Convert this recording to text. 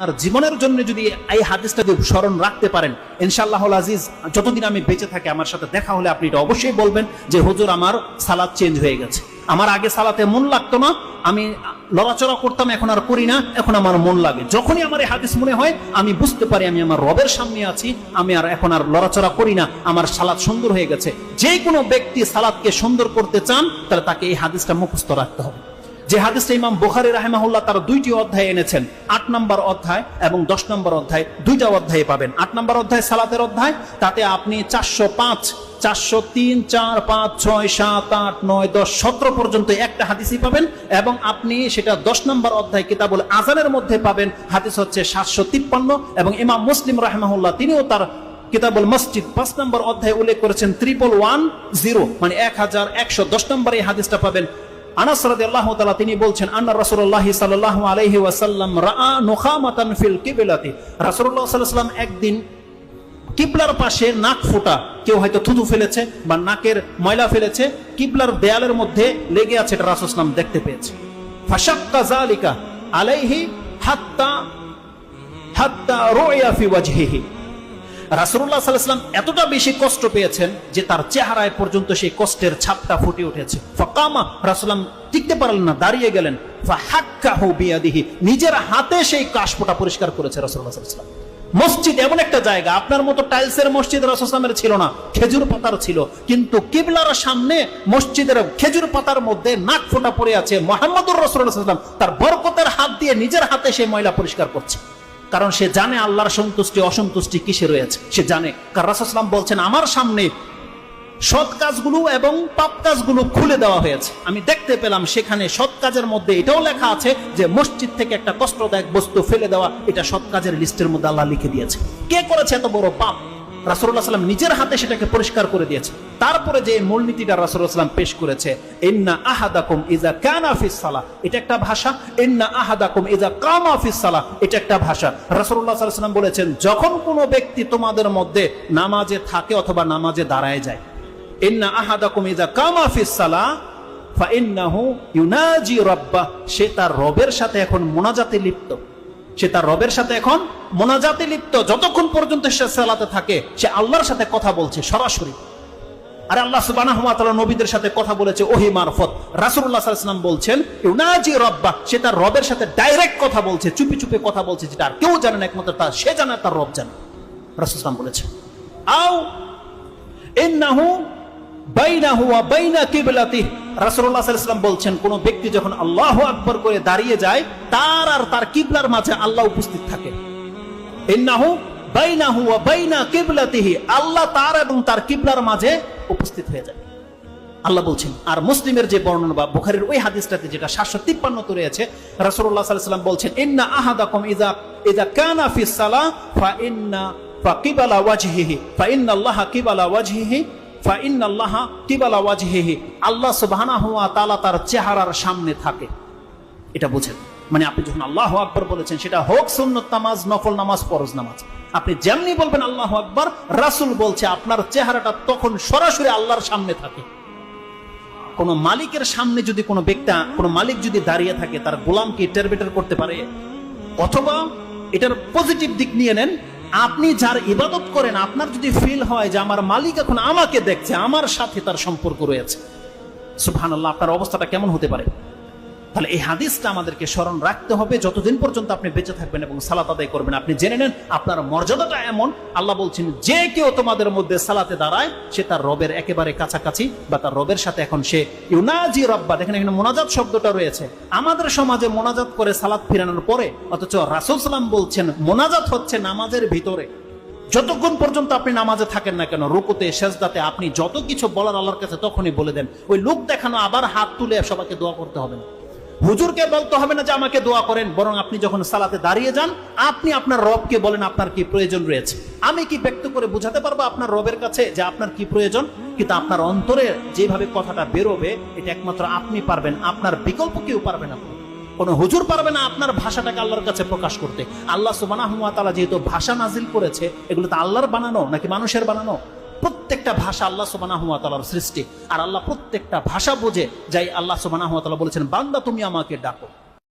আর জীবনের জন্য যদি এই হাদিসটা স্মরণ রাখতে পারেন, ইনশাআল্লাহুল আজিজ যতদিন আমি বেঁচে থাকি আমার সাথে দেখা হলে আপনি এটা অবশ্যই বলবেন যে হুজুর আমার সালাত চেঞ্জ হয়ে গেছে, আমার আগে সালাতে মন লাগতো না, আমি লড়াচড়া করতাম, এখন আর করি না, এখন আমার মন লাগে। যখনই আমার এই হাদিস মনে হয় আমি বুঝতে পারি আমি আমার রবের সামনে আছি, আমি আর এখন আর লড়াচড়া করি না, আমার সালাত সুন্দর হয়ে গেছে। যে কোনো ব্যক্তি সালাতকে সুন্দর করতে চান তাহলে তাকে এই হাদিসটা মুখস্থ রাখতে হবে। যে হাদিসটা ইমাম বুখারী রাহিমাহুল্লাহ তার দুইটি অধ্যায় এনেছেন, 8 নম্বর অধ্যায় এবং 10 নম্বর অধ্যায়, দুইটা অধ্যায়ে পাবেন। 8 নম্বর অধ্যায় সালাতের অধ্যায়, তাতে আপনি 405, 403, 4, 5, 6, 7, 8, 9, 10, 17 পর্যন্ত একটা হাদিসই পাবেন। এবং আপনি সেটা 10 নম্বর অধ্যায় কিতাবুল আযানের মধ্যে পাবেন, হাদিস হচ্ছে 753। এবং ইমাম মুসলিম রাহিমাহুল্লাহ তিনিও তার কিতাবুল মসজিদ 5 নম্বর অধ্যায়ে উল্লেখ করেছেন 1110, মানে 1110 নম্বর এই হাদিসটা পাবেন। আনাস রাদিয়াল্লাহু তাআলা তিনি বলছেন, আন্না রাসূলুল্লাহ সাল্লাল্লাহু আলাইহি ওয়াসাল্লাম রাআ নুখামাতান ফিল কিবলাতি, রাসূলুল্লাহ সাল্লাল্লাহু আলাইহি ওয়াসাল্লাম একদিন কিবলার পাশে নাক ফোঁটা, কেউ হয়তো থুতু ফেলেছে বা নাকের ময়লা ফেলেছে, কিবলার দেয়ালের মধ্যে লেগে আছে, এটা রাসূল সাল্লাল্লাহু আলাইহি ওয়াসাল্লাম দেখতে পেয়েছে। ফাশাক্কা যালিকা আলাইহি হাত্তা রুইয়া ফি ওয়াজহিহি, রাসূলুল্লাহ সাল্লাল্লাহু আলাইহি ওয়াসাল্লাম এতটা বেশি কষ্ট পেয়েছেন যে তার চেহারায় পর্যন্ত সেই কষ্টের ছাপটা ফুটে উঠেছে। ফাকামা, রাসূলুল্লাহ টিকতে পারলেন না, দাঁড়িয়ে গেলেন। ফাহাক্কাহু বিয়াদিহি, নিজের হাতে সেই কাশফোঁটা পরিষ্কার করেছে রাসূলুল্লাহ সাল্লাল্লাহু আলাইহি ওয়াসাল্লাম। মসজিদ এমন একটা জায়গা, আপনার মতো টাইলসের মসজিদ রাসূল সাল্লাল্লাহু আলাইহি ওয়াসাল্লামের ছিল না, খেজুর পাতার ছিল, কিন্তু কিবলার সামনে মসজিদের খেজুর পাতার মধ্যে নাক ফোঁটা পড়ে আছে। মুহাম্মদুর রাসূলুল্লাহ সাল্লাল্লাহু আলাইহি ওয়াসাল্লাম তার বরকতের হাত দিয়ে নিজের হাতে সেই ময়লা পরিষ্কার করছে, কারণ সে জানে আল্লাহর সন্তুষ্টি অসন্তুষ্টি কিসে রয়েছে, সে জানে। কারণ রাসূল সাল্লাল্লাহু আলাইহি ওয়াসাল্লাম বলছেন, আমার সামনে সৎ কাজগুলো এবং পাপ কাজগুলো খুলে দেওয়া হয়েছে, আমি দেখতে পেলাম সেখানে সৎ কাজের মধ্যে এটাও লেখা আছে যে মসজিদ থেকে একটা কষ্টদায়ক বস্তু ফেলে দেওয়া, এটা সৎ কাজের লিস্টের মধ্যে আল্লাহ লিখে দিয়েছে। কে করেছে এত বড় পাপ? রাসূলুল্লাহ সাল্লাল্লাহু আলাইহি ওয়াসাল্লাম নিজের হাতে সেটাকে পরিষ্কার করে দিয়েছে। তারপরে যে মূলনীতিটা রাসূলুল্লাহ সাল্লাল্লাহু আলাইহি ওয়াসাল্লাম পেশ করেছে, ইন্না আহাদাকুম ইযা কানা ফিস সালাহ, এটা একটা ভাষা। ইন্না আহাদাকুম ইযা কামা ফিস সালাহ, এটা একটা ভাষা। রাসূলুল্লাহ সাল্লাল্লাহু আলাইহি ওয়াসাল্লাম বলেছেন, যখন কোনো ব্যক্তি তোমাদের মধ্যে নামাজে থাকে অথবা নামাজে দাঁড়ায় যায়, ইন্না আহাদাকুম ইযা কামা ফিস সালাহ ফাইন্নাহু ইউনাজি রাব্বাহ, সে তার রবের সাথে এখন মুনাজাতে লিপ্ত, সে তার রবের সাথে এখন মুনাজাতে লিপ্ত। যতক্ষণ পর্যন্ত সে সালাতে থাকে সে আল্লাহর সাথে কথা বলছে সরাসরি। আর আল্লাহ সুবহানাহু ওয়া তাআলা নবীদের সাথে কথা বলেছে ওহী মারফত। রাসূলুল্লাহ সাল্লাল্লাহু আলাইহি ওয়াসাল্লাম বলছেন, ইউনাজি রাব্বাহ, সে তার রবের সাথে ডাইরেক্ট কথা বলছে, চুপি চুপি কথা বলছে, যেটা আর কেউ জানে না, একমাত্র তার সে জানে, তার রব জানে। রাসূল সাল্লাল্লাহু আলাইহি ওয়াসাল্লাম বলেছেন, আও ইন্নাহু বাইনাহু ওয়া বাইনা কিবলাতিহি, রাসূলুল্লাহ সাল্লাল্লাহু আলাইহি ওয়াসাল্লাম বলছেন, কোন ব্যক্তি যখন আল্লাহু আকবার করে দাঁড়িয়ে যায়, তার আর তার কিবলার মাঝে আল্লাহ উপস্থিত থাকে। ইন্নাহু বাইনাহু ওয়া বাইনা কিবলাতিহি, আল্লাহ তার এবং তার কিবলার মাঝে উপস্থিত হয়ে যায়, আল্লাহ বলছেন। আর মুসলিমের যে বর্ণনা বা বুখারীর ওই হাদিসটাতে যেটা 753 তে রয়েছে, রাসূলুল্লাহ সাল্লাল্লাহু আলাইহি ওয়াসাল্লাম বলছেন, ইন্না আহাদাকুম ইযা কানা ফিস সালাহ ফাকিবালা ওয়াজহিহি ফাইন্নাল্লাহা কিবালা ওয়াজহিহি ফাইন্নাল্লাহা কিবালা ওয়াজহিহি, আল্লাহ সুবহানাহু ওয়া তাআলা তার চেহারার সামনে থাকে, এটা বুঝেন। মানে আপনি যখন আল্লাহু আকবার বলেছেন, সেটা হোক সুন্নত নামাজ, নফল নামাজ, ফরজ নামাজ, আপনি যেমনি বলবেন আল্লাহু আকবার, রাসূল বলছে আপনার চেহারাটা তখন সরাসরি আল্লাহর সামনে থাকে। কোন মালিকের সামনে যদি কোনো ব্যক্তি, কোন মালিক যদি দাঁড়িয়ে থাকে, তার গোলামকে টেরবেটার করতে পারে? অথবা এটার পজিটিভ দিক নিয়ে নেন, আপনি যার ইবাদত করেন, আপনার যদি ফিল হয় যে আমার মালিক এখন আমাকে দেখছে, আমার সাথে তার সম্পর্ক রয়েছে, সুবহানাল্লাহ, আপনার অবস্থাটা কেমন হতে পারে? তাহলে এই হাদিসটা আমাদেরকে স্মরণ রাখতে হবে যতদিন পর্যন্ত আপনি বেঁচে থাকবেন এবং সালাত আদায় করবেন। আপনি জেনে নেন আপনার মর্যাদাটা এমন, আল্লাহ বলছেন, যে কেউ তোমাদের মধ্যে সালাতে দাঁড়ায় সে তার রবের একেবারে কাছাকাছি, বা তার রবের সাথে এখন সে ইউনাজি রাব্বা। দেখেন এখানে মোনাজাত শব্দটা রয়েছে। আমাদের সমাজে মোনাজাত করে সালাত ফিরানোর পরে, অথচ রাসূল সাল্লাল্লাহু আলাইহি ওয়াসাল্লাম বলছেন মোনাজাত হচ্ছে নামাজের ভিতরে। যতক্ষণ পর্যন্ত আপনি নামাজে থাকেন না কেন, রুকুতে সেজদাতে আপনি যত কিছু বলার আল্লাহর কাছে তখনই বলে দেন। ওই লোক দেখানো আবার হাত তুলে সবাইকে দোয়া করতে হবে না, হুজুরকে বলতে হবে না যে আমাকে দোয়া করেন, বরং আপনি যখন সালাতে দাঁড়িয়ে যান, আপনি আপনার রবকে বলেন আপনার কি প্রয়োজন রয়েছে। আমি কি ব্যক্ত করে বোঝাতে পারবো আপনার রবের কাছে যে আপনার কি প্রয়োজন? কিন্তু আপনার অন্তরে যেভাবে কথাটা বেরোবে, এটা একমাত্র আপনি পারবেন, আপনার বিকল্প কেউ পারবে না, কোন হুজুর পারবে না আপনার ভাষাটাকে আল্লাহর কাছে প্রকাশ করতে। আল্লাহ সুবহানাহু ওয়া তাআলা যেহেতু ভাষা নাজিল করেছে, এগুলো তো আল্লাহর বানানো নাকি মানুষের বানানো? প্রত্যেকটা ভাষা আল্লাহ সুবহানাহু ওয়া তাআলার সৃষ্টি। আর আল্লাহ প্রত্যেকটা ভাষা বোঝে, যাই আল্লাহ সুবহানাহু ওয়া তাআলা বলেছেন, বান্দা তুমি আমাকে ডাকো।